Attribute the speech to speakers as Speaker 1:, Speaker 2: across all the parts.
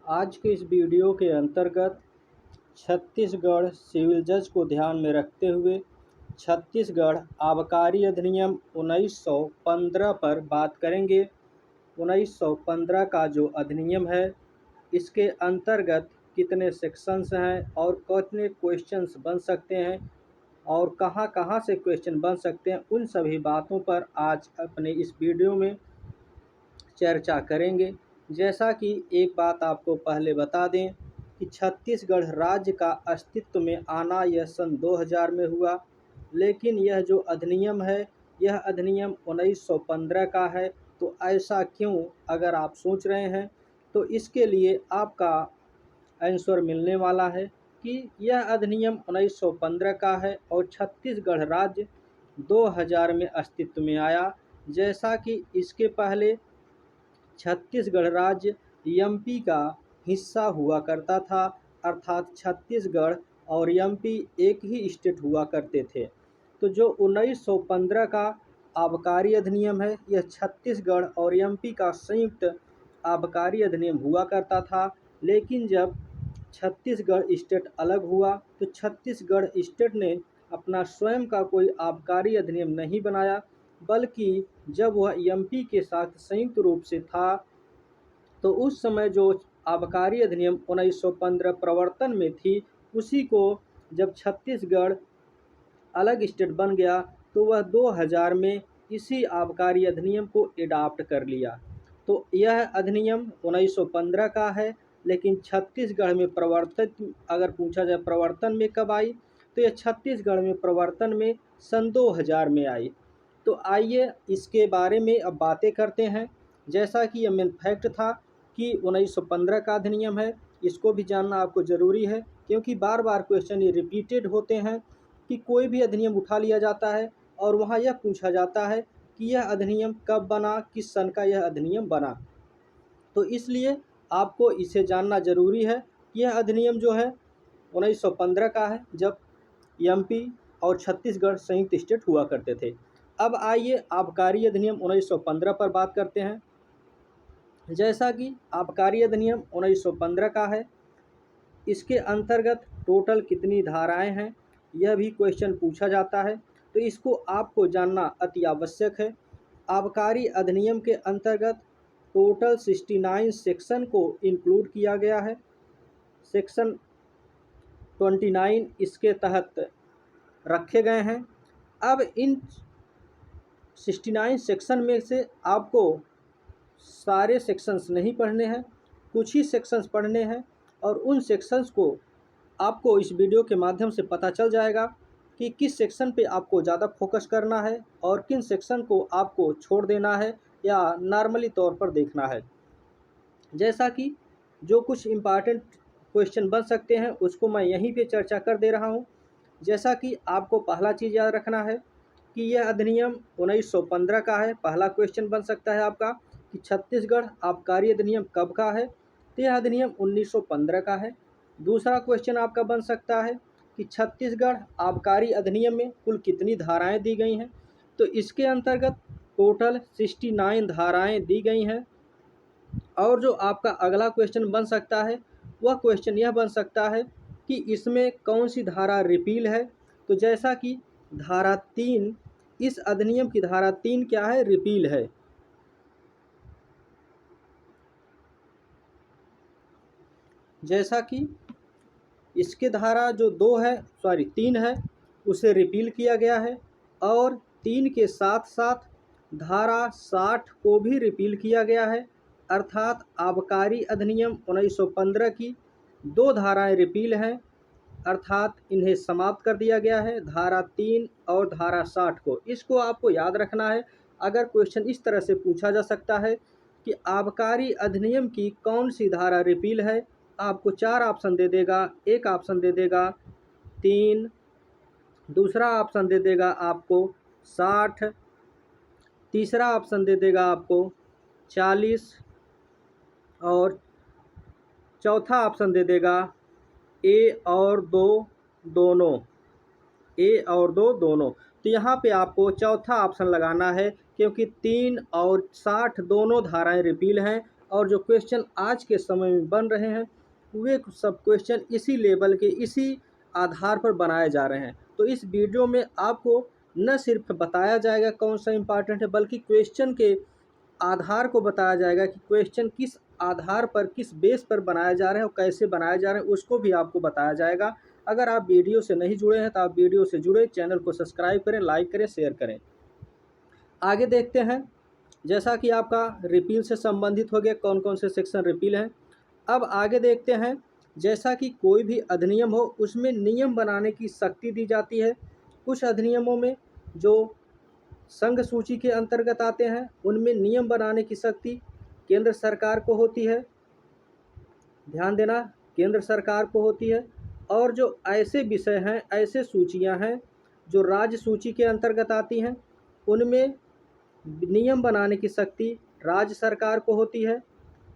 Speaker 1: आज के इस वीडियो के अंतर्गत छत्तीसगढ़ सिविल जज को ध्यान में रखते हुए छत्तीसगढ़ आबकारी अधिनियम 1915 पर बात करेंगे। 1915 का जो अधिनियम है, इसके अंतर्गत कितने सेक्शंस हैं और कितने क्वेश्चंस बन सकते हैं और कहां कहां से क्वेश्चन बन सकते हैं, उन सभी बातों पर आज अपने इस वीडियो में चर्चा करेंगे। जैसा कि एक बात आपको पहले बता दें कि छत्तीसगढ़ राज्य का अस्तित्व में आना यह सन 2000 में हुआ, लेकिन यह जो अधिनियम है, यह अधिनियम 1915 का है। तो ऐसा क्यों, अगर आप सोच रहे हैं तो इसके लिए आपका आंसर मिलने वाला है कि यह अधिनियम 1915 का है और छत्तीसगढ़ राज्य 2000 में अस्तित्व में आया। जैसा कि इसके पहले छत्तीसगढ़ राज्य एमपी का हिस्सा हुआ करता था, अर्थात छत्तीसगढ़ और एमपी एक ही स्टेट हुआ करते थे। तो जो 1915 का आबकारी अधिनियम है, यह छत्तीसगढ़ और एमपी का संयुक्त आबकारी अधिनियम हुआ करता था। लेकिन जब छत्तीसगढ़ स्टेट अलग हुआ तो छत्तीसगढ़ स्टेट ने अपना स्वयं का कोई आबकारी अधिनियम नहीं बनाया, बल्कि जब वह एमपी के साथ संयुक्त रूप से था तो उस समय जो आबकारी अधिनियम 1915 प्रवर्तन में थी, उसी को जब छत्तीसगढ़ अलग स्टेट बन गया तो वह 2000 में इसी आबकारी अधिनियम को एडॉप्ट कर लिया। तो यह अधिनियम 1915 का है, लेकिन छत्तीसगढ़ में प्रवर्तित, अगर पूछा जाए प्रवर्तन में कब आई, तो यह छत्तीसगढ़ में प्रवर्तन में सन 2000 में आई। तो आइए इसके बारे में अब बातें करते हैं। जैसा कि यह मेन फैक्ट था कि 1915 का अधिनियम है, इसको भी जानना आपको ज़रूरी है, क्योंकि बार बार क्वेश्चन ये रिपीटेड होते हैं कि कोई भी अधिनियम उठा लिया जाता है और वहाँ यह पूछा जाता है कि यह अधिनियम कब बना, किस सन का यह अधिनियम बना। तो इसलिए आपको इसे जानना ज़रूरी है। यह अधिनियम जो है 1915 का है, जब एमपी और छत्तीसगढ़ संयुक्त स्टेट हुआ करते थे। अब आइए आबकारी अधिनियम 1915 पर बात करते हैं। जैसा कि आबकारी अधिनियम 1915 का है, इसके अंतर्गत टोटल कितनी धाराएं हैं, यह भी क्वेश्चन पूछा जाता है, तो इसको आपको जानना अति आवश्यक है। आबकारी अधिनियम के अंतर्गत टोटल 69 सेक्शन को इंक्लूड किया गया है। सेक्शन 29 इसके तहत रखे गए हैं। अब इन 69 सेक्शन में से आपको सारे सेक्शंस नहीं पढ़ने हैं, कुछ ही सेक्शंस पढ़ने हैं, और उन सेक्शंस को आपको इस वीडियो के माध्यम से पता चल जाएगा कि किस सेक्शन पे आपको ज़्यादा फोकस करना है और किन सेक्शन को आपको छोड़ देना है या नॉर्मली तौर पर देखना है। जैसा कि जो कुछ इम्पॉर्टेंट क्वेश्चन बन सकते हैं उसको मैं यहीं पे चर्चा कर दे रहा हूँ। जैसा कि आपको पहला चीज़ याद रखना है कि यह अधिनियम 1915 का है। पहला क्वेश्चन बन सकता है आपका कि छत्तीसगढ़ आबकारी अधिनियम कब का है, तो यह अधिनियम 1915 का है। दूसरा क्वेश्चन आपका बन सकता है कि छत्तीसगढ़ आबकारी अधिनियम में कुल कितनी धाराएं दी गई हैं, तो इसके अंतर्गत टोटल 69 धाराएं दी गई हैं। और जो आपका अगला क्वेश्चन बन सकता है, वह क्वेश्चन यह बन सकता है कि इसमें कौन सी धारा रिपील है। तो जैसा कि धारा 3, इस अधिनियम की धारा 3 क्या है, रिपील है। जैसा कि इसके धारा जो 3 है, उसे रिपील किया गया है, और 3 के साथ साथ धारा 60 को भी रिपील किया गया है। अर्थात आबकारी अधिनियम 1915 की 2 धाराएं रिपील हैं, अर्थात इन्हें समाप्त कर दिया गया है, धारा 3 और धारा 60 को। इसको आपको याद रखना है। अगर क्वेश्चन इस तरह से पूछा जा सकता है कि आबकारी अधिनियम की कौन सी धारा रिपील है, आपको 4 ऑप्शन दे देगा। एक ऑप्शन दे देगा 3, दूसरा ऑप्शन दे देगा आपको 60, तीसरा ऑप्शन दे देगा आपको 40, और चौथा ऑप्शन दे देगा ए और दो दोनों। तो यहाँ पे आपको चौथा ऑप्शन लगाना है, क्योंकि 3 और 60 दोनों धाराएं रिपील हैं और जो क्वेश्चन आज के समय में बन रहे हैं वे सब क्वेश्चन इसी लेवल के, इसी आधार पर बनाए जा रहे हैं। तो इस वीडियो में आपको न सिर्फ बताया जाएगा कौन सा इम्पॉर्टेंट है, बल्कि क्वेश्चन के आधार को बताया जाएगा कि क्वेश्चन किस आधार पर, किस बेस पर बनाया जा रहे हैं और कैसे बनाए जा रहे हैं, उसको भी आपको बताया जाएगा। अगर आप वीडियो से नहीं जुड़े हैं तो आप वीडियो से जुड़े, चैनल को सब्सक्राइब करें, लाइक करें, शेयर करें। आगे देखते हैं, जैसा कि आपका रिपील से संबंधित हो गया, कौन कौन से सेक्शन रिपील हैं। अब आगे देखते हैं, जैसा कि कोई भी अधिनियम हो उसमें नियम बनाने की शक्ति दी जाती है। कुछ अधिनियमों में जो संघ सूची के अंतर्गत आते हैं उनमें नियम बनाने की शक्ति केंद्र सरकार को होती है, ध्यान देना, केंद्र सरकार को होती है। और जो ऐसे विषय हैं, ऐसे सूचियां हैं जो राज्य सूची के अंतर्गत आती हैं, उनमें नियम बनाने की शक्ति राज्य सरकार को होती है।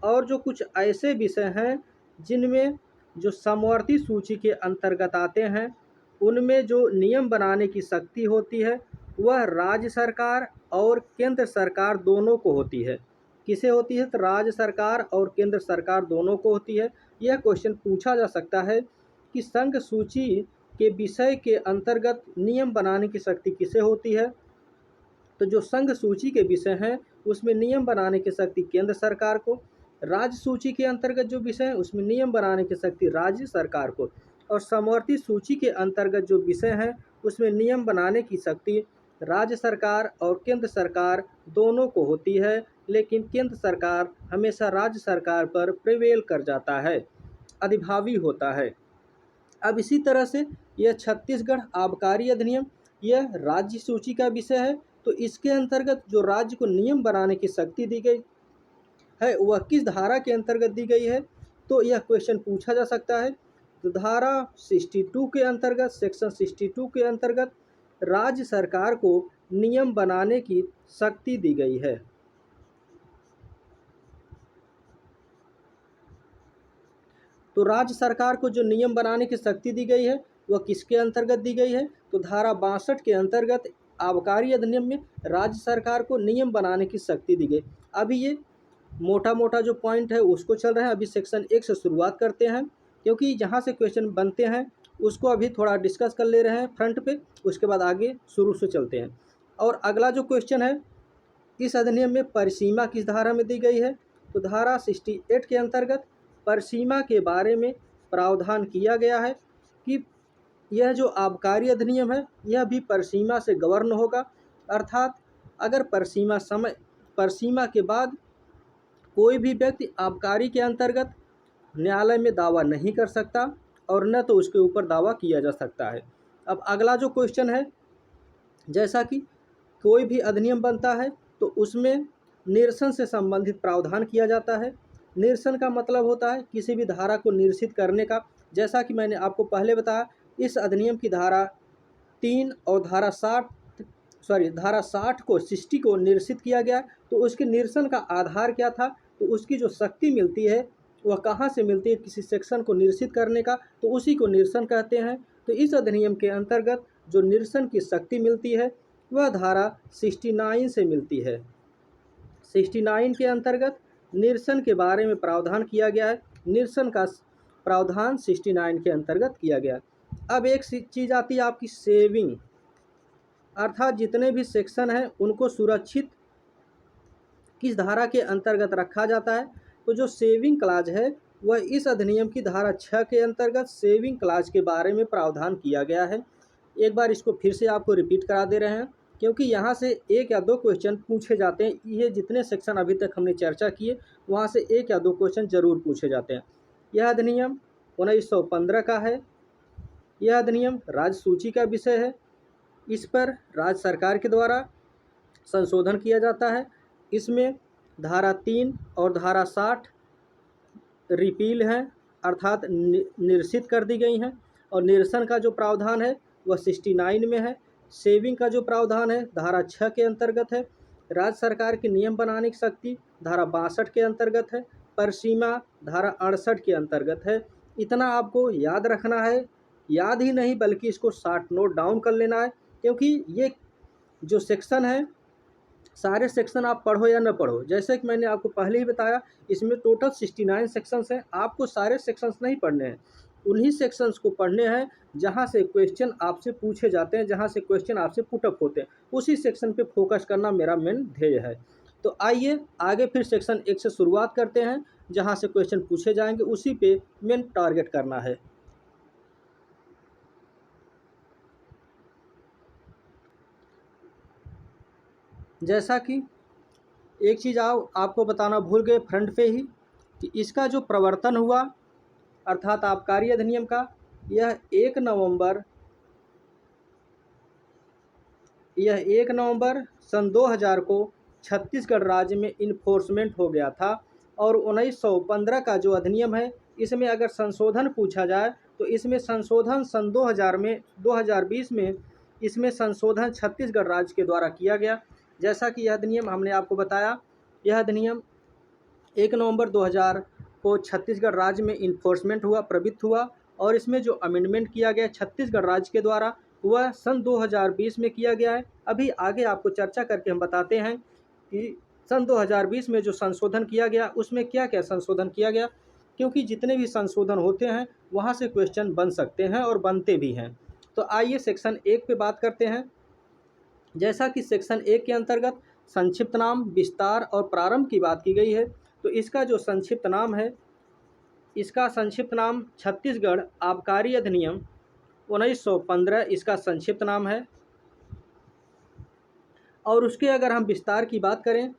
Speaker 1: और जो कुछ ऐसे विषय हैं जिनमें जो समवर्ती सूची के अंतर्गत आते हैं, उनमें जो नियम बनाने की शक्ति होती है वह राज्य सरकार और केंद्र सरकार दोनों को होती है। किसे होती है? तो राज्य सरकार और केंद्र सरकार दोनों को होती है। यह क्वेश्चन पूछा जा सकता है कि संघ सूची के विषय के अंतर्गत नियम बनाने की शक्ति किसे होती है? तो जो संघ सूची के विषय हैं उसमें नियम बनाने की शक्ति केंद्र सरकार को, राज्य सूची के अंतर्गत जो विषय हैं उसमें नियम बनाने की शक्ति राज्य सरकार को, और समवर्ती सूची के अंतर्गत जो विषय हैं उसमें नियम बनाने की शक्ति राज्य सरकार और केंद्र सरकार दोनों को होती है। लेकिन केंद्र सरकार हमेशा राज्य सरकार पर प्रिवेल कर जाता है, अधिभावी होता है। अब इसी तरह से यह छत्तीसगढ़ आबकारी अधिनियम, यह राज्य सूची का विषय है। तो इसके अंतर्गत जो राज्य को नियम बनाने की शक्ति दी गई है वह किस धारा के अंतर्गत दी गई है? तो यह क्वेश्चन पूछा जा सकता है। तो धारा 62 के अंतर्गत, सेक्शन 62 के अंतर्गत राज्य सरकार को नियम बनाने की शक्ति दी गई है। तो राज्य सरकार को जो नियम बनाने की शक्ति दी गई है वह किसके अंतर्गत दी गई है? तो धारा 62 के अंतर्गत आबकारी अधिनियम में राज्य सरकार को नियम बनाने की शक्ति दी गई। अभी ये मोटा मोटा जो पॉइंट है उसको चल रहे हैं। अभी सेक्शन 1 से शुरुआत करते हैं, क्योंकि जहाँ से क्वेश्चन बनते हैं उसको अभी थोड़ा डिस्कस कर ले रहे हैं फ्रंट पे, उसके बाद आगे शुरू से चलते हैं। और अगला जो क्वेश्चन है, इस अधिनियम में परिसीमा किस धारा में दी गई है? तो धारा 68 के अंतर्गत परिसीमा के बारे में प्रावधान किया गया है कि यह जो आबकारी अधिनियम है यह भी परिसीमा से गवर्न होगा। अर्थात अगर परिसीमा के बाद कोई भी व्यक्ति आबकारी के अंतर्गत न्यायालय में दावा नहीं कर सकता और न तो उसके ऊपर दावा किया जा सकता है। अब अगला जो क्वेश्चन है, जैसा कि कोई भी अधिनियम बनता है तो उसमें निरसन से संबंधित प्रावधान किया जाता है। निरसन का मतलब होता है किसी भी धारा को निरसित करने का। जैसा कि मैंने आपको पहले बताया, इस अधिनियम की धारा 3 और धारा 60 को 60 को निरसित किया गया। तो उसके निरसन का आधार क्या था? तो उसकी जो शक्ति मिलती है वह कहाँ से मिलती है किसी सेक्शन को निरसित करने का? तो उसी को निरसन कहते हैं। तो इस अधिनियम के अंतर्गत जो निरसन की शक्ति मिलती है वह धारा 69 से मिलती है। 69 के अंतर्गत निरसन के बारे में प्रावधान किया गया है। निरसन का प्रावधान 69 के अंतर्गत किया गया। अब एक चीज़ आती है आपकी सेविंग, अर्थात जितने भी सेक्शन हैं उनको सुरक्षित किस धारा के अंतर्गत रखा जाता है? तो जो सेविंग क्लाज है वह इस अधिनियम की धारा 6 के अंतर्गत सेविंग क्लाज के बारे में प्रावधान किया गया है। एक बार इसको फिर से आपको रिपीट करा दे रहे हैं, क्योंकि यहाँ से 1 या 2 क्वेश्चन पूछे जाते हैं। ये जितने सेक्शन अभी तक हमने चर्चा किए वहाँ से 1 या 2 क्वेश्चन ज़रूर पूछे जाते हैं। यह अधिनियम 1915 का है। यह अधिनियम राज्य सूची का विषय है। इस पर राज्य सरकार के द्वारा संशोधन किया जाता है। इसमें धारा 3 और धारा 60 रिपील हैं, अर्थात निरसित कर दी गई हैं। और निरसन का जो प्रावधान है वह 69 में है। सेविंग का जो प्रावधान है धारा 6 के अंतर्गत है। राज्य सरकार की नियम बनाने की शक्ति धारा 62 के अंतर्गत है। परिसीमा धारा 68 के अंतर्गत है। इतना आपको याद रखना है, याद ही नहीं बल्कि इसको शॉर्ट नोट डाउन कर लेना है, क्योंकि ये जो सेक्शन है सारे सेक्शन आप पढ़ो या न पढ़ो, जैसे कि मैंने आपको पहले ही बताया, इसमें टोटल 69 सेक्शंस हैं। आपको सारे सेक्शंस नहीं पढ़ने हैं, उन्हीं सेक्शंस को पढ़ने हैं जहाँ से क्वेश्चन आपसे पूछे जाते हैं, जहाँ से क्वेश्चन आपसे पुटअप होते हैं, उसी सेक्शन पे फोकस करना मेरा मेन ध्येय है। तो आइए आगे फिर सेक्शन 1 से शुरुआत करते हैं, जहाँ से क्वेश्चन पूछे जाएंगे उसी पे मेन टारगेट करना है। जैसा कि एक चीज़ आपको बताना भूल गए फ्रंट पे ही, कि इसका जो प्रवर्तन हुआ अर्थात आबकारी अधिनियम का, यह 1 नवंबर सन 2000 को छत्तीसगढ़ राज्य में इन्फोर्समेंट हो गया था। और 1915 का जो अधिनियम है, इसमें अगर संशोधन पूछा जाए तो इसमें संशोधन सन 2020 में इसमें संशोधन छत्तीसगढ़ राज्य के द्वारा किया गया। जैसा कि यह अधिनियम हमने आपको बताया, यह अधिनियम 1 नवंबर 2000 को छत्तीसगढ़ राज्य में इन्फोर्समेंट हुआ, प्रवृत्त हुआ। और इसमें जो अमेंडमेंट किया गया छत्तीसगढ़ राज्य के द्वारा, वह सन 2020 में किया गया है। अभी आगे आपको चर्चा करके हम बताते हैं कि सन 2020 में जो संशोधन किया गया उसमें क्या क्या संशोधन किया गया, क्योंकि जितने भी संशोधन होते हैं वहाँ से क्वेश्चन बन सकते हैं और बनते भी हैं। तो आइए सेक्शन 1 पे बात करते हैं। जैसा कि सेक्शन 1 के अंतर्गत संक्षिप्त नाम, विस्तार और प्रारंभ की बात की गई है, तो इसका जो संक्षिप्त नाम है, इसका संक्षिप्त नाम छत्तीसगढ़ आबकारी अधिनियम 1915 इसका संक्षिप्त नाम है। और उसके अगर हम विस्तार की बात करें,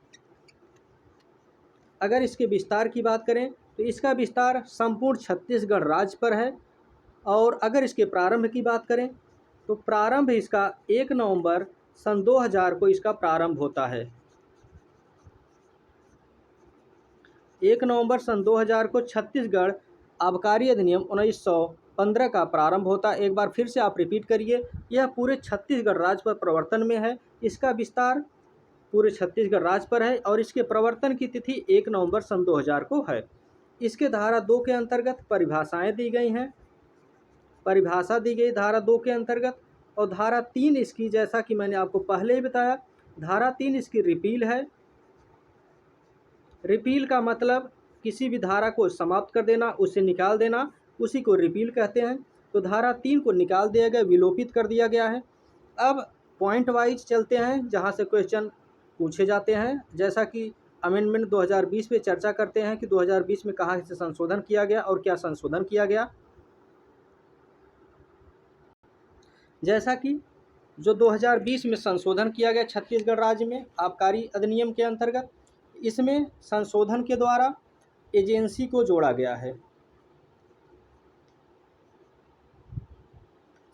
Speaker 1: अगर इसके विस्तार की बात करें तो इसका विस्तार संपूर्ण छत्तीसगढ़ राज्य पर है। और अगर इसके प्रारंभ की बात करें तो प्रारंभ इसका 1 नवंबर सन 2000 को इसका प्रारंभ होता है। 1 नवंबर सन 2000 को छत्तीसगढ़ आबकारी अधिनियम 1915 का प्रारंभ होता है। एक बार फिर से आप रिपीट करिए, यह पूरे छत्तीसगढ़ राज्य पर प्रवर्तन में है। इसका विस्तार पूरे छत्तीसगढ़ राज्य पर है और इसके प्रवर्तन की तिथि 1 नवंबर सन 2000 को है। इसके धारा 2 के अंतर्गत परिभाषाएं दी गई हैं, परिभाषा दी गई धारा 2 के अंतर्गत। और धारा 3 इसकी, जैसा कि मैंने आपको पहले ही बताया, धारा 3 इसकी रिपील है। रिपील का मतलब किसी भी धारा को समाप्त कर देना, उसे निकाल देना, उसी को रिपील कहते हैं। तो धारा 3 को निकाल दिया गया, विलोपित कर दिया गया है। अब पॉइंट वाइज चलते हैं जहां से क्वेश्चन पूछे जाते हैं। जैसा कि अमेंडमेंट 2020 पे चर्चा करते हैं कि 2020 में कहाँ से संशोधन किया गया और क्या संशोधन किया गया। जैसा कि जो 2020 में संशोधन किया गया छत्तीसगढ़ राज्य में आबकारी अधिनियम के अंतर्गत, इसमें संशोधन के द्वारा एजेंसी को जोड़ा गया है।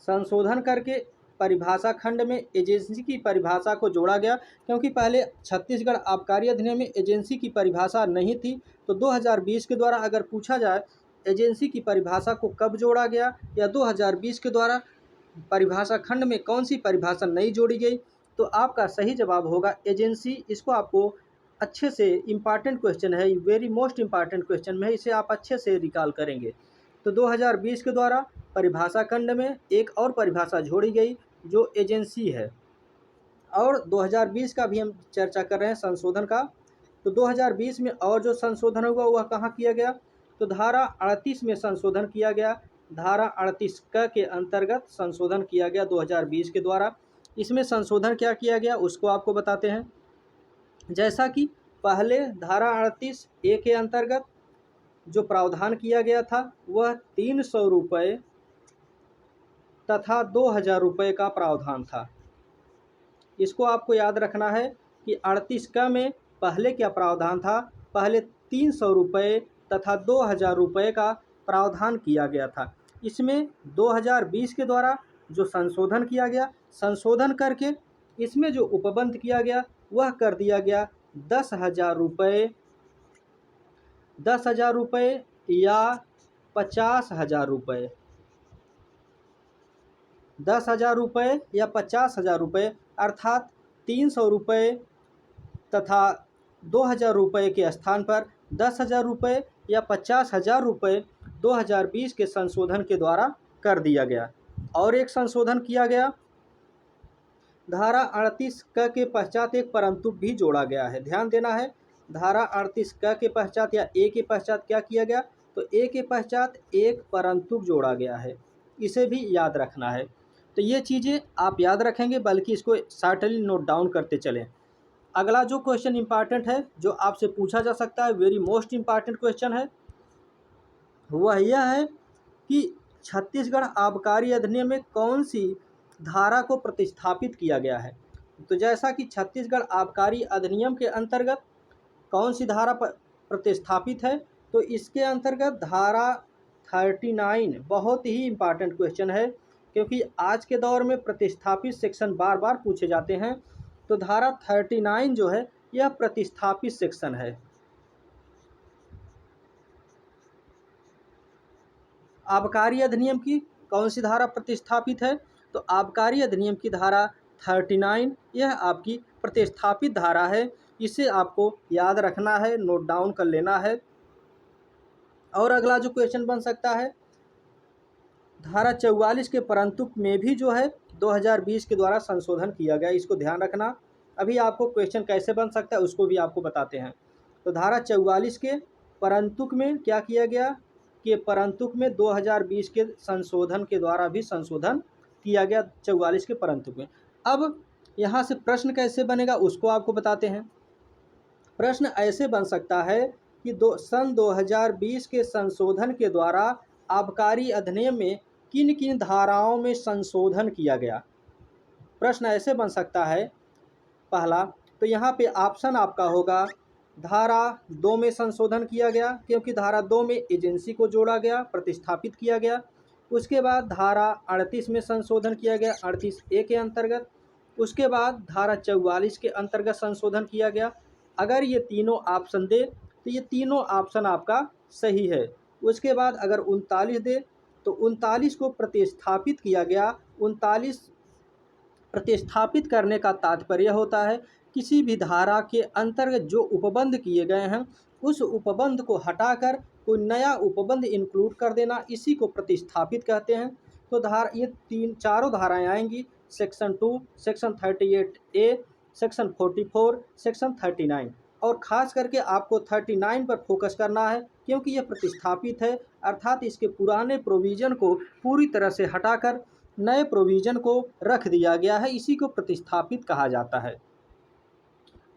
Speaker 1: संशोधन करके परिभाषा खंड में एजेंसी की परिभाषा को जोड़ा गया, क्योंकि पहले छत्तीसगढ़ आबकारी अधिनियम में एजेंसी की परिभाषा नहीं थी। तो 2020 के द्वारा अगर पूछा जाए एजेंसी की परिभाषा को कब जोड़ा गया, या 2020 के द्वारा परिभाषा खंड में कौन सी परिभाषा नहीं जोड़ी गई, तो आपका सही जवाब होगा एजेंसी। इसको आपको अच्छे से, इम्पॉर्टेंट क्वेश्चन है, वेरी मोस्ट इम्पॉर्टेंट क्वेश्चन में, इसे आप अच्छे से रिकॉल करेंगे। तो 2020 के द्वारा परिभाषा खंड में एक और परिभाषा जोड़ी गई जो एजेंसी है। और 2020 का भी हम चर्चा कर रहे हैं संशोधन का। तो 2020 में और जो संशोधन हुआ वह कहाँ किया गया, तो धारा 38 में संशोधन किया गया। धारा 38 के अंतर्गत संशोधन किया गया 2020 के द्वारा। इसमें संशोधन क्या किया गया उसको आपको बताते हैं। जैसा कि पहले धारा 38A के अंतर्गत जो प्रावधान किया गया था वह 300 रुपये तथा 2000 रुपये का प्रावधान था। इसको आपको याद रखना है कि 38 का में पहले क्या प्रावधान था, पहले 300 रुपये तथा 2000 रुपये का प्रावधान किया गया था। इसमें 2020 के द्वारा जो संशोधन किया गया, संशोधन करके इसमें जो उपबंध किया गया वह कर दिया गया 10,000 रुपये, 10,000 रुपये या 50,000 रुपये, 10,000 रुपये या 50,000 रुपये, अर्थात 300 रुपये तथा 2,000 रुपये के स्थान पर 10,000 रुपये या 50,000 रुपये 2020 के संशोधन के द्वारा कर दिया गया। और एक संशोधन किया गया धारा 38 क के पश्चात एक परंतु भी जोड़ा गया है, ध्यान देना है। धारा 38 क के पश्चात या ए के पश्चात क्या किया गया, तो ए के पश्चात एक परंतु जोड़ा गया है, इसे भी याद रखना है। तो ये चीज़ें आप याद रखेंगे, बल्कि इसको शॉर्टली नोट डाउन करते चलें। अगला जो क्वेश्चन इंपॉर्टेंट है, जो आपसे पूछा जा सकता है, वेरी मोस्ट इंपॉर्टेंट क्वेश्चन है, वह यह है कि छत्तीसगढ़ आबकारी अधिनियम में कौन सी धारा को प्रतिस्थापित किया गया है। तो जैसा कि छत्तीसगढ़ आबकारी अधिनियम के अंतर्गत कौन सी धारा प्रतिस्थापित है, तो इसके अंतर्गत धारा 39 बहुत ही इम्पॉर्टेंट क्वेश्चन है, क्योंकि आज के दौर में प्रतिस्थापित सेक्शन बार बार पूछे जाते हैं। तो धारा 39 जो है यह प्रतिस्थापित सेक्शन है। आबकारी अधिनियम की कौन सी धारा प्रतिस्थापित है, तो आबकारी अधिनियम की धारा 39 यह आपकी प्रतिस्थापित धारा है, इसे आपको याद रखना है, नोट डाउन कर लेना है। और अगला जो क्वेश्चन बन सकता है, धारा 44 के परंतु में भी जो है 2020 के द्वारा संशोधन किया गया, इसको ध्यान रखना। अभी आपको क्वेश्चन कैसे बन सकता है उसको भी आपको बताते हैं। तो धारा 44 के परंतु में क्या किया गया कि परंतु में 2020 के संशोधन के द्वारा भी संशोधन किया गया 44 के परंतु में। अब यहाँ से प्रश्न कैसे बनेगा उसको आपको बताते हैं। प्रश्न ऐसे बन सकता है कि सन 2020 के संशोधन के द्वारा आबकारी अधिनियम में किन किन धाराओं में संशोधन किया गया। प्रश्न ऐसे बन सकता है, पहला तो यहाँ पे ऑप्शन आपका होगा धारा 2 में संशोधन किया गया, क्योंकि धारा 2 में एजेंसी को जोड़ा गया, प्रतिस्थापित किया गया। उसके बाद धारा 38 में संशोधन किया गया, 38A के अंतर्गत। उसके बाद धारा 44 के अंतर्गत संशोधन किया गया। अगर ये तीनों ऑप्शन दे तो ये तीनों ऑप्शन आपका सही है। उसके बाद अगर 39 दे तो 39 को प्रतिस्थापित किया गया। 39 प्रतिस्थापित करने का तात्पर्य होता है किसी भी धारा के अंतर्गत जो उपबंध किए गए हैं उस उपबंध को हटाकर कोई नया उपबंध इंक्लूड कर देना, इसी को प्रतिस्थापित कहते हैं। तो ये चारों धाराएं आएंगी, section 2, section 38A, section 44, section 39। और ख़ास करके आपको 39 पर फोकस करना है, क्योंकि यह प्रतिस्थापित है, अर्थात इसके पुराने प्रोविज़न को पूरी तरह से हटाकर नए प्रोविज़न को रख दिया गया है, इसी को प्रतिस्थापित कहा जाता है।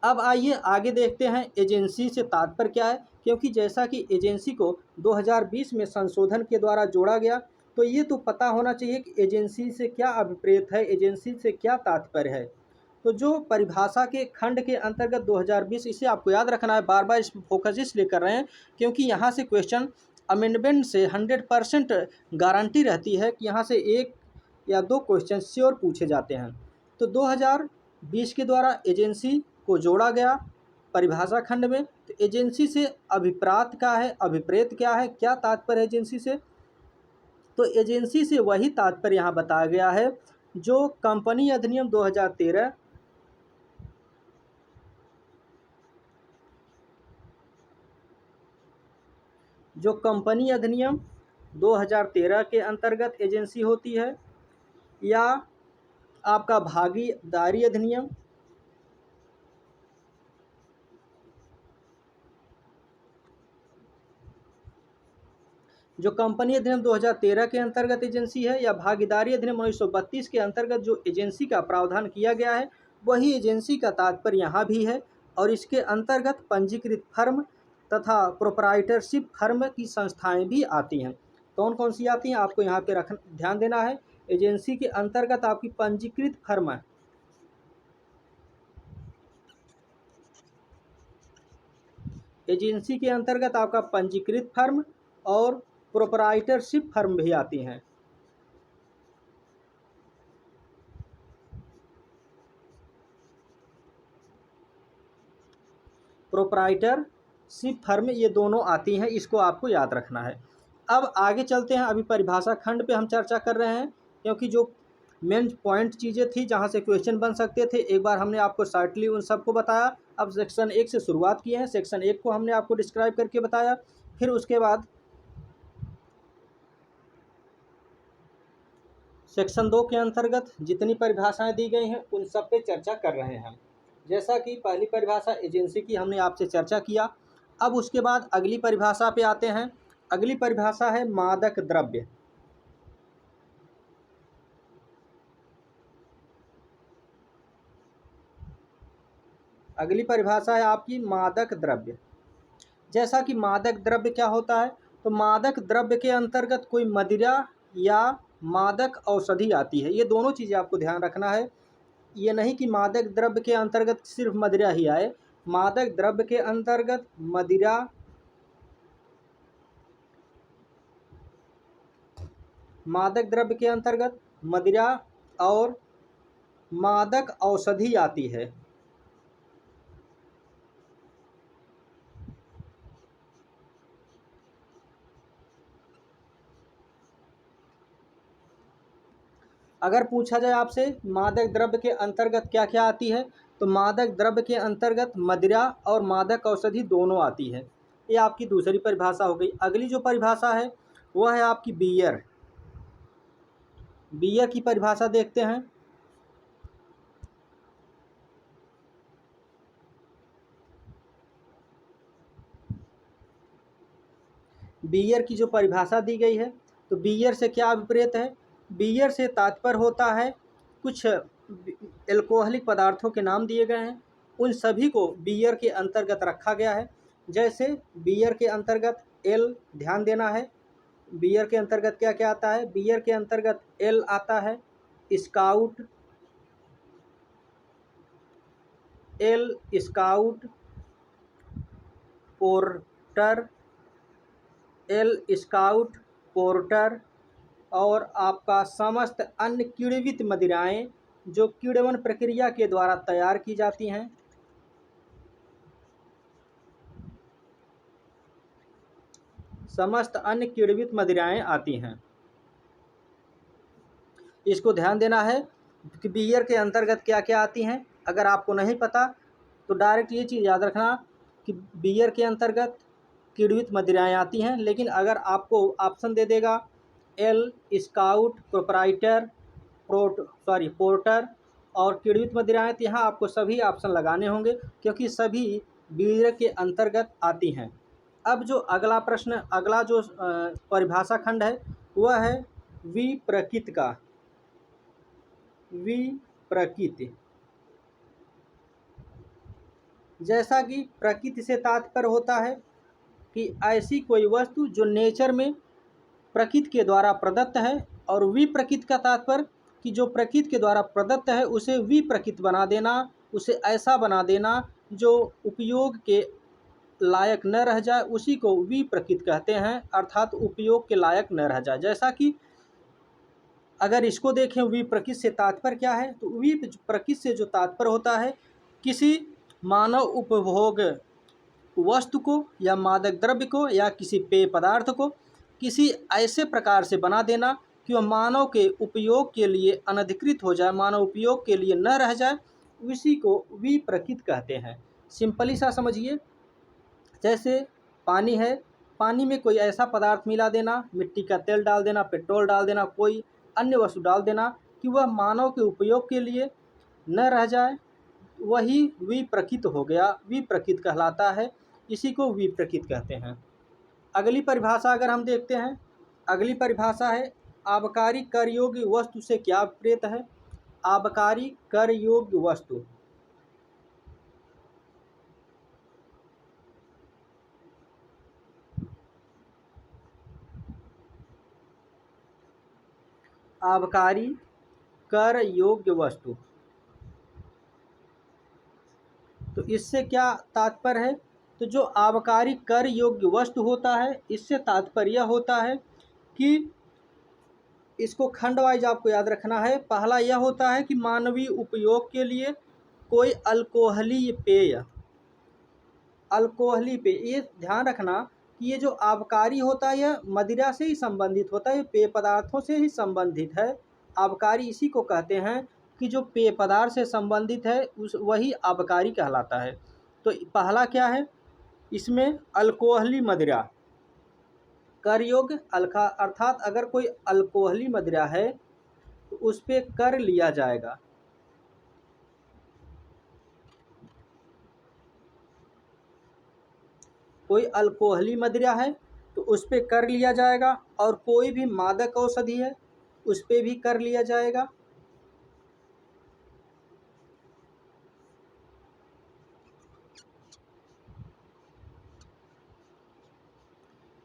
Speaker 1: अब आइए आगे देखते हैं एजेंसी से तात्पर्य क्या है, क्योंकि जैसा कि एजेंसी को 2020 में संशोधन के द्वारा जोड़ा गया, तो ये तो पता होना चाहिए कि एजेंसी से क्या अभिप्रेत है, एजेंसी से क्या तात्पर्य है। तो जो परिभाषा के खंड के अंतर्गत 2020, इसे आपको याद रखना है, बार बार इस फोकस इसलिए कर रहे हैं क्योंकि यहाँ से क्वेश्चन अमेंडमेंट से 100% गारंटी रहती है कि यहाँ से 1 या 2 क्वेश्चन श्योर पूछे जाते हैं। तो 2020 के द्वारा एजेंसी को जोड़ा गया परिभाषा खंड में। तो एजेंसी से अभिप्रात क्या है, अभिप्रेत क्या है, क्या तात्पर्य है एजेंसी से, तो एजेंसी से वही तात्पर्य यहाँ बताया गया है जो कंपनी अधिनियम 2013 जो कंपनी अधिनियम 2013 के अंतर्गत एजेंसी होती है, या आपका भागीदारी अधिनियम जो कंपनी अधिनियम 2013 के अंतर्गत एजेंसी है, या भागीदारी अधिनियम 1932 के अंतर्गत जो एजेंसी का प्रावधान किया गया है वही एजेंसी का तात्पर्य यहाँ भी है। और इसके अंतर्गत पंजीकृत फर्म तथा प्रोप्राइटरशिप फर्म की संस्थाएं भी आती हैं। कौन कौन सी आती हैं आपको यहाँ पे ध्यान देना है। एजेंसी के अंतर्गत आपकी पंजीकृत फर्म है, एजेंसी के अंतर्गत आपका पंजीकृत फर्म और प्रोप्राइटरशिप फर्म भी आती हैं। प्रोप्राइटरशिप फर्म ये दोनों आती हैं, इसको आपको याद रखना है। अब आगे चलते हैं, अभी परिभाषा खंड पे हम चर्चा कर रहे हैं, क्योंकि जो मेन पॉइंट चीज़ें थी जहाँ से क्वेश्चन बन सकते थे एक बार हमने आपको शॉर्टली उन सबको बताया। अब सेक्शन 1 से शुरुआत किए हैं, सेक्शन 1 को हमने आपको डिस्क्राइब करके बताया, फिर उसके बाद सेक्शन 2 के अंतर्गत जितनी परिभाषाएं दी गई हैं उन सब पे चर्चा कर रहे हैं। जैसा कि पहली परिभाषा एजेंसी की हमने आपसे चर्चा किया। अब उसके बाद अगली परिभाषा पे आते हैं। अगली परिभाषा है मादक द्रव्य। अगली परिभाषा है आपकी मादक द्रव्य। जैसा कि मादक द्रव्य क्या होता है, तो मादक द्रव्य के अंतर्गत कोई मदिरा या मादक औषधि आती है। ये दोनों चीज़ें आपको ध्यान रखना है। ये नहीं कि मादक द्रव्य के अंतर्गत सिर्फ मदिरा ही आए। मादक द्रव्य के अंतर्गत मदिरा, मादक द्रव्य के अंतर्गत मदिरा और मादक औषधि आती है। अगर पूछा जाए आपसे मादक द्रव्य के अंतर्गत क्या क्या आती है, तो मादक द्रव्य के अंतर्गत मदिरा और मादक औषधि दोनों आती है। ये आपकी दूसरी परिभाषा हो गई। अगली जो परिभाषा है वह है आपकी बियर। बियर की परिभाषा देखते हैं। बियर की जो परिभाषा दी गई है, तो बियर से क्या अभिप्रेत है? बियर से तात्पर्य होता है कुछ एल्कोहलिक पदार्थों के नाम दिए गए हैं, उन सभी को बियर के अंतर्गत रखा गया है। जैसे बियर के अंतर्गत एल, ध्यान देना है, बियर के अंतर्गत क्या क्या आता है? बियर के अंतर्गत एल आता है, scout, L scout, porter, L scout, porter और आपका समस्त अन्य किण्वित मदिराएं जो किण्वन प्रक्रिया के द्वारा तैयार की जाती हैं। समस्त अन्य किण्वित मदिराएं आती हैं। इसको ध्यान देना है कि बियर के अंतर्गत क्या क्या आती हैं। अगर आपको नहीं पता तो डायरेक्ट ये चीज़ याद रखना कि बियर के अंतर्गत किण्वित मदिराएं आती हैं, लेकिन अगर आपको ऑप्शन दे देगा एल स्काउट, प्रोप्राइटर, पोर्टर और किण्वित मदिराएं, तो यहाँ आपको सभी ऑप्शन लगाने होंगे क्योंकि सभी बियर के अंतर्गत आती हैं। अब जो अगला प्रश्न, अगला जो परिभाषा खंड है वह है विप्रकित का। विप्रकित, जैसा कि प्रकृति से तात्पर्य होता है कि ऐसी कोई वस्तु जो नेचर में प्रकृति के द्वारा प्रदत्त है, और विप्रकृत का तात्पर्य कि जो प्रकृति के द्वारा प्रदत्त है उसे विप्रकृत बना देना, उसे ऐसा बना देना जो उपयोग के लायक न रह जाए, उसी को विप्रकृत कहते हैं, अर्थात उपयोग के लायक न रह जाए। जैसा कि अगर इसको देखें विप्रकृत से तात्पर्य क्या है, तो विप्रकृत से जो तात्पर्य होता है किसी मानव उपभोग वस्तु को या मादक द्रव्य को या किसी पेय पदार्थ को किसी ऐसे प्रकार से बना देना कि वह मानव के उपयोग के लिए अनधिकृत हो जाए, मानव उपयोग के लिए न रह जाए, उसी को विप्रकृत कहते हैं। सिंपली सा समझिए, जैसे पानी है, पानी में कोई ऐसा पदार्थ मिला देना, मिट्टी का तेल डाल देना, पेट्रोल डाल देना, कोई अन्य वस्तु डाल देना कि वह मानव के उपयोग के लिए न रह जाए, वही विप्रकृत हो गया, विप्रकृत कहलाता है। इसी को विप्रकृत कहते हैं। अगली परिभाषा अगर हम देखते हैं, अगली परिभाषा है आबकारी कर योग्य वस्तु से क्या विपरीत है? आबकारी कर योग्य वस्तु, आबकारी कर योग्य वस्तु, तो इससे क्या तात्पर्य है? तो जो आबकारी कर योग्य वस्तु होता है, इससे तात्पर्य होता है कि इसको खंड वाइज आपको याद रखना है। पहला यह होता है कि मानवीय उपयोग के लिए कोई अल्कोहलीय पेय, अल्कोहलीय पेय, ये ध्यान रखना कि ये जो आबकारी होता है यह मदिरा से ही संबंधित होता है, ये पेय पदार्थों से ही संबंधित है। आबकारी इसी को कहते हैं कि जो पेय पदार्थ से संबंधित है उस वही आबकारी कहलाता है। तो पहला क्या है इसमें? अल्कोहली मदिरा कर योग्य, अल्खा, अर्थात अगर कोई अल्कोहली मदिरा है तो उस पे कर लिया जाएगा। कोई अल्कोहली मदिरा है तो उस पे कर लिया जाएगा, और कोई भी मादक औषधि है उस पे भी कर लिया जाएगा।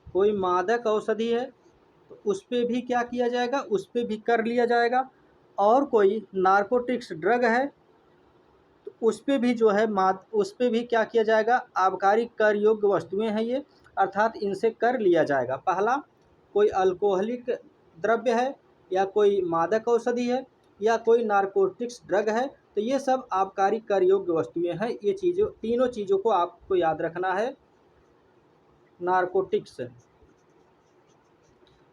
Speaker 1: कोई मादक औषधि है तो उस पे भी क्या किया जाएगा, उस पे भी कर लिया जाएगा। और कोई नारकोटिक्स ड्रग है तो उस पे भी जो है उस पे भी क्या किया जाएगा, आबकारी कर योग्य वस्तुएं हैं ये, अर्थात इनसे कर लिया जाएगा। पहला, कोई अल्कोहलिक द्रव्य है या कोई मादक औषधि है या कोई नारकोटिक्स ड्रग है, तो ये सब आबकारी कर योग्य वस्तुएं हैं। ये चीज़ों तीनों चीज़ों को आपको याद रखना है। नारकोटिक्स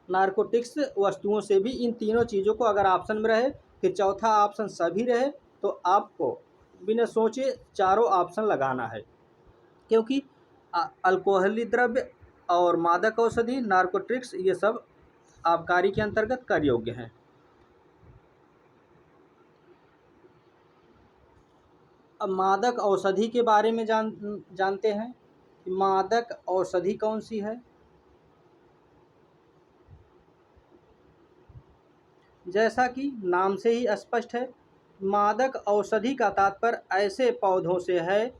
Speaker 1: नारकोटिक्स वस्तुओं से भी इन तीनों चीज़ों को अगर ऑप्शन में रहे, फिर चौथा ऑप्शन सभी रहे, तो आपको बिना सोचे चारों ऑप्शन लगाना है, क्योंकि अल्कोहली द्रव्य और मादक औषधि नारकोटिक्स ये सब आबकारी के अंतर्गत कर योग्य हैं। अब मादक औषधि के बारे में जानते हैं कि मादक औषधि कौन सी है। जैसा कि नाम से ही स्पष्ट है, मादक औषधि का तात्पर्य ऐसे पौधों से है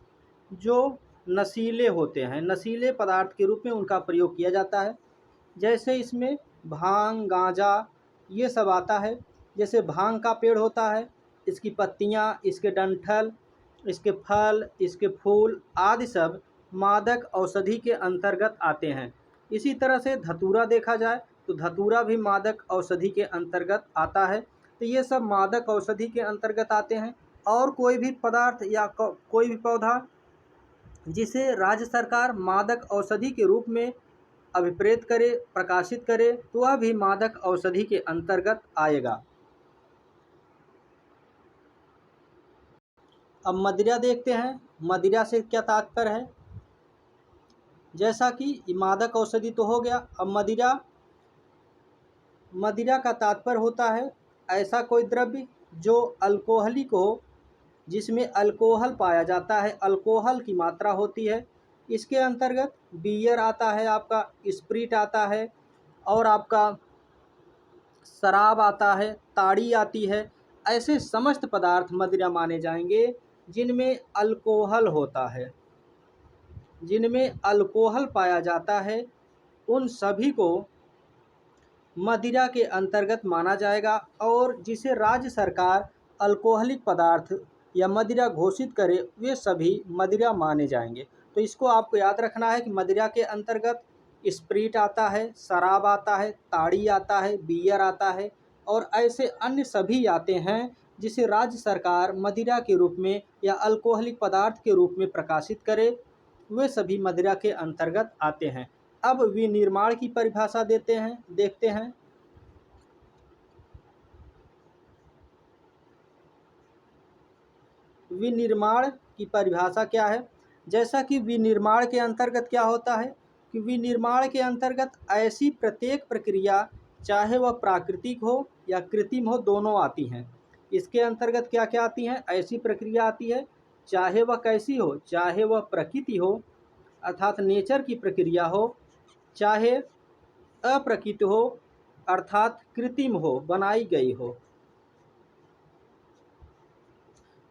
Speaker 1: जो नशीले होते हैं, नशीले पदार्थ के रूप में उनका प्रयोग किया जाता है। जैसे इसमें भांग, गांजा ये सब आता है। जैसे भांग का पेड़ होता है, इसकी पत्तियां, इसके डंठल, इसके फल, इसके फूल आदि सब मादक औषधि के अंतर्गत आते हैं। इसी तरह से धतूरा देखा जाए तो धतूरा भी मादक औषधि के अंतर्गत आता है। तो ये सब मादक औषधि के अंतर्गत आते हैं। और कोई भी पदार्थ या कोई भी पौधा जिसे राज्य सरकार मादक औषधि के रूप में अभिप्रेत करे, प्रकाशित करे, तो वह भी मादक औषधि के अंतर्गत आएगा। अब मदिरा देखते हैं, मदिरा से क्या तात्पर्य है। जैसा कि मादक औषधि तो हो गया, अब मदिरा, मदिरा का तात्पर्य होता है ऐसा कोई द्रव्य जो अल्कोहलिक हो, जिसमें अल्कोहल पाया जाता है, अल्कोहल की मात्रा होती है। इसके अंतर्गत बियर आता है, आपका स्प्रिट आता है, और आपका शराब आता है, ताड़ी आती है। ऐसे समस्त पदार्थ मदिरा माने जाएंगे जिनमें अल्कोहल होता है, जिनमें अल्कोहल पाया जाता है, उन सभी को मदिरा के अंतर्गत माना जाएगा। और जिसे राज्य सरकार अल्कोहलिक पदार्थ या मदिरा घोषित करे, वे सभी मदिरा माने जाएंगे। तो इसको आपको याद रखना है कि मदिरा के अंतर्गत स्प्रिट आता है, शराब आता है, ताड़ी आता है, बियर आता है, और ऐसे अन्य सभी आते हैं जिसे राज्य सरकार मदिरा के रूप में या अल्कोहलिक पदार्थ के रूप में प्रकाशित करे, वे सभी मदिरा के अंतर्गत आते हैं। अब विनिर्माण की परिभाषा देखते हैं। विनिर्माण की परिभाषा क्या है। जैसा कि विनिर्माण के अंतर्गत क्या होता है कि विनिर्माण के अंतर्गत ऐसी प्रत्येक प्रक्रिया, चाहे वह प्राकृतिक हो या कृत्रिम हो, दोनों आती हैं। इसके अंतर्गत क्या क्या आती हैं, ऐसी प्रक्रिया आती है, चाहे वह कैसी हो, चाहे वह प्रकृति हो अर्थात नेचर की प्रक्रिया हो, चाहे अप्रकृत हो अर्थात कृत्रिम हो, बनाई गई हो।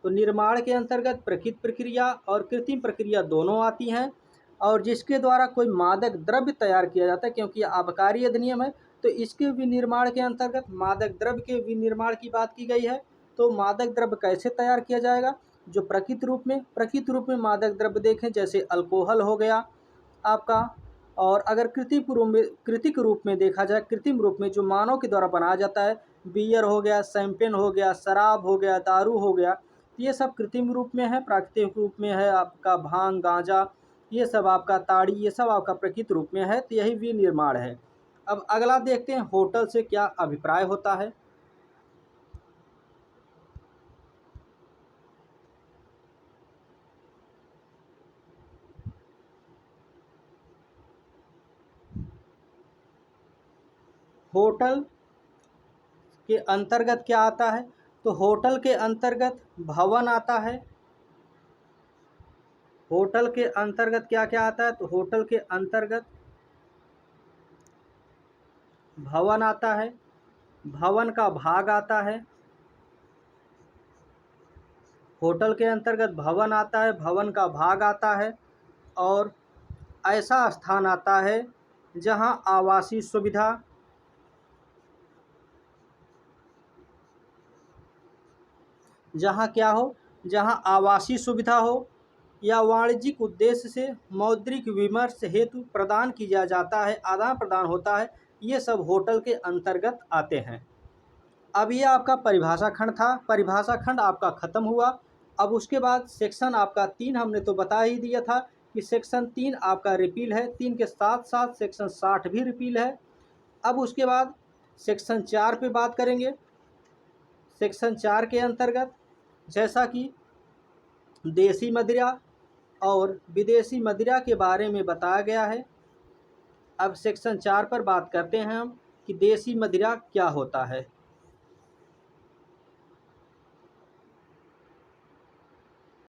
Speaker 1: तो निर्माण के अंतर्गत प्रकृत प्रक्रिया और कृत्रिम प्रक्रिया दोनों आती हैं। और जिसके द्वारा कोई मादक द्रव्य तैयार किया जाता है, क्योंकि आबकारी अधिनियम है, तो इसके विनिर्माण के अंतर्गत मादक द्रव्य के विनिर्माण की बात की गई है। तो मादक द्रव्य कैसे तैयार किया जाएगा, जो प्रकृत रूप में मादक द्रव्य देखें, जैसे अल्कोहल हो गया आपका। और अगर कृत्रिम रूप में देखा जाए, कृत्रिम रूप में जो मानव के द्वारा बनाया जाता है, बियर हो गया, शैंपेन हो गया, शराब हो गया, दारू हो गया, ये सब कृत्रिम रूप में है। प्राकृतिक रूप में है आपका भांग, गांजा, ये सब आपका ताड़ी, ये सब आपका प्रकृति रूप में है। तो यही विनिर्माण है। अब अगला देखते हैं होटल से क्या अभिप्राय होता है। होटल के अंतर्गत क्या आता है? तो होटल के अंतर्गत भवन आता है। होटल के अंतर्गत क्या क्या आता है? तो होटल के अंतर्गत भवन आता है, भवन का भाग आता है। होटल के अंतर्गत भवन आता है, भवन का भाग आता है, और ऐसा स्थान आता है जहां आवासीय सुविधा, जहां क्या हो, जहां आवासीय सुविधा हो या वाणिज्यिक उद्देश्य से मौद्रिक विमर्श हेतु प्रदान किया जाता है, आदान प्रदान होता है, ये सब होटल के अंतर्गत आते हैं। अब ये आपका परिभाषा खंड था, परिभाषा खंड आपका खत्म हुआ। अब उसके बाद सेक्शन आपका 3 हमने तो बता ही दिया था कि सेक्शन 3 आपका रिपील है, 3 के साथ साथ सेक्शन 60 भी रिपील है। अब उसके बाद सेक्शन 4 पे बात करेंगे। सेक्शन 4 के अंतर्गत जैसा कि देसी मदिरा और विदेशी मदिरा के बारे में बताया गया है। अब सेक्शन 4 पर बात करते हैं हम कि देसी मदिरा क्या होता है।